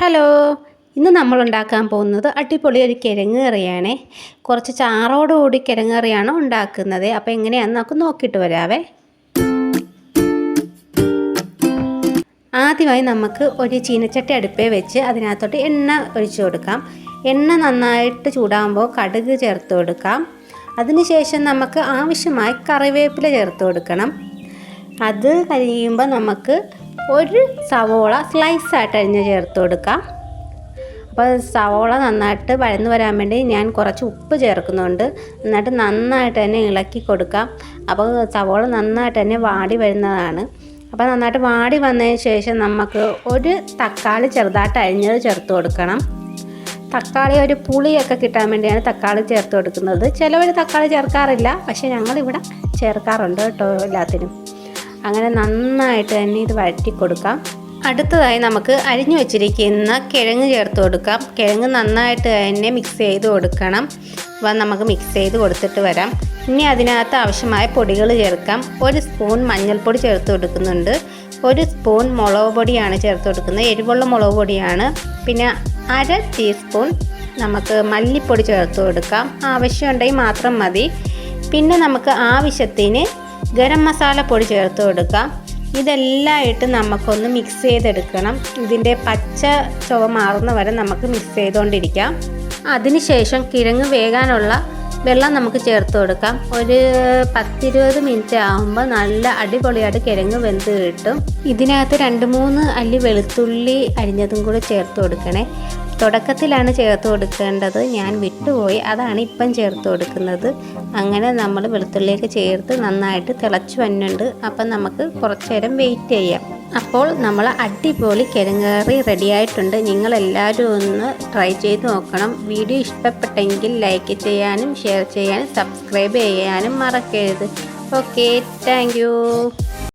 Hello, ഇന്ന് നമ്മൾ ഉണ്ടാക്കാൻ പോകുന്നത് അടിപൊളി ഒരു കിഴങ്ങ് കറിയാണേ. കുറച്ച് ചാറോടുകൂടി കിഴങ്ങ് കറിയാണ് ഉണ്ടാക്കുന്നത്. അപ്പോൾ എങ്ങനെയാണെന്ന് നമുക്ക് നോക്കിയിട്ട് വരാവേ. ആദ്യമായി നമുക്ക് ഒരു ചീനച്ചട്ടി അടുപ്പേ വെച്ച് അതിനകത്തോട്ട് എണ്ണ ഒഴിച്ചു കൊടുക്കാം. എണ്ണ നന്നായിട്ട് ചൂടാകുമ്പോൾ കടുക് ചേർത്ത് കൊടുക്കാം. അതിനുശേഷം നമുക്ക് ആവശ്യമായി കറിവേപ്പില ചേർത്ത് കൊടുക്കണം. അത് കഴിയുമ്പോൾ നമുക്ക് ഒരു സവോള സ്ലൈസായിട്ട് അരിഞ്ഞ് ചേർത്ത് കൊടുക്കാം. അപ്പോൾ സവോള നന്നായിട്ട് വഴന്ന് വരാൻ വേണ്ടി ഞാൻ കുറച്ച് ഉപ്പ് ചേർക്കുന്നുണ്ട്. എന്നിട്ട് നന്നായിട്ട് തന്നെ ഇളക്കി കൊടുക്കാം. അപ്പോൾ സവോള നന്നായിട്ട് തന്നെ വാടി വരുന്നതാണ്. അപ്പോൾ നന്നായിട്ട് വാടി വന്നതിന് ശേഷം നമുക്ക് ഒരു തക്കാളി ചെറുതായിട്ട് അരിഞ്ഞത് ചേർത്ത് കൊടുക്കണം. തക്കാളി ഒരു പുളിയൊക്കെ കിട്ടാൻ വേണ്ടിയാണ് തക്കാളി ചേർത്ത് കൊടുക്കുന്നത്. ചിലവർ തക്കാളി ചേർക്കാറില്ല, പക്ഷേ ഞങ്ങളിവിടെ ചേർക്കാറുണ്ട് കേട്ടോ എല്ലാത്തിനും. അങ്ങനെ നന്നായിട്ട് തന്നെ ഇത് വഴറ്റി കൊടുക്കാം. അടുത്തതായി നമുക്ക് അരിഞ്ഞു വെച്ചിരിക്കുന്ന കിഴങ്ങ് ചേർത്ത് കൊടുക്കാം. കിഴങ്ങ് നന്നായിട്ട് തന്നെ മിക്സ് ചെയ്ത് കൊടുക്കണം. അപ്പോൾ നമുക്ക് മിക്സ് ചെയ്ത് കൊടുത്തിട്ട് വരാം. ഇനി അതിനകത്ത് ആവശ്യമായ പൊടികൾ ചേർക്കാം. ഒരു സ്പൂൺ മഞ്ഞൾപ്പൊടി ചേർത്ത് കൊടുക്കുന്നുണ്ട്. ഒരു സ്പൂൺ മുളക് പൊടിയാണ് ചേർത്ത് കൊടുക്കുന്നത്. എരിവുള്ള മുളക് പൊടിയാണ്. പിന്നെ 1/2 ടീസ്പൂൺ നമുക്ക് മല്ലിപ്പൊടി ചേർത്ത് കൊടുക്കാം. ആവശ്യമുണ്ടെങ്കിൽ മാത്രം മതി. പിന്നെ നമുക്ക് ആവശ്യത്തിന് ഗരം മസാല പൊടി ചേർത്ത് കൊടുക്കാം. ഇതെല്ലാം ഇട്ട് നമുക്കൊന്ന് മിക്സ് ചെയ്തെടുക്കണം. ഇതിൻ്റെ പച്ച ചുവ മാറുന്ന വരെ നമുക്ക് മിക്സ് ചെയ്തുകൊണ്ടിരിക്കാം. അതിനുശേഷം കിഴങ്ങ് വേകാനുള്ള വെള്ളം നമുക്ക് ചേർത്ത് കൊടുക്കാം. ഒരു 10-20 മിനിറ്റ് ആകുമ്പോൾ നല്ല അടിപൊളിയായിട്ട് കിഴങ്ങ് വെന്ത് കിട്ടും. ഇതിനകത്ത് 2-3 അല്ലി വെളുത്തുള്ളി അരിഞ്ഞതും കൂടെ ചേർത്ത് കൊടുക്കണേ. തുടക്കത്തിലാണ് ചേർത്ത് കൊടുക്കേണ്ടത്, ഞാൻ വിട്ടുപോയി. അതാണ് ഇപ്പം ചേർത്ത് കൊടുക്കുന്നത്. അങ്ങനെ നമ്മൾ വെളുത്തുള്ളിയൊക്കെ ചേർത്ത് നന്നായിട്ട് തിളച്ച് വന്നുണ്ട്. അപ്പം നമുക്ക് കുറച്ച് നേരം വെയിറ്റ് ചെയ്യാം. അപ്പോൾ നമ്മൾ അടിപൊളി കിഴങ്ങ് കറി റെഡിയായിട്ടുണ്ട്. നിങ്ങളെല്ലാവരും ഒന്ന് ട്രൈ ചെയ്ത് നോക്കണം. വീഡിയോ ഇഷ്ടപ്പെട്ടെങ്കിൽ ലൈക്ക് ചെയ്യാനും ഷെയർ ചെയ്യാനും സബ്സ്ക്രൈബ് ചെയ്യാനും മറക്കരുത്. Okay, thank you.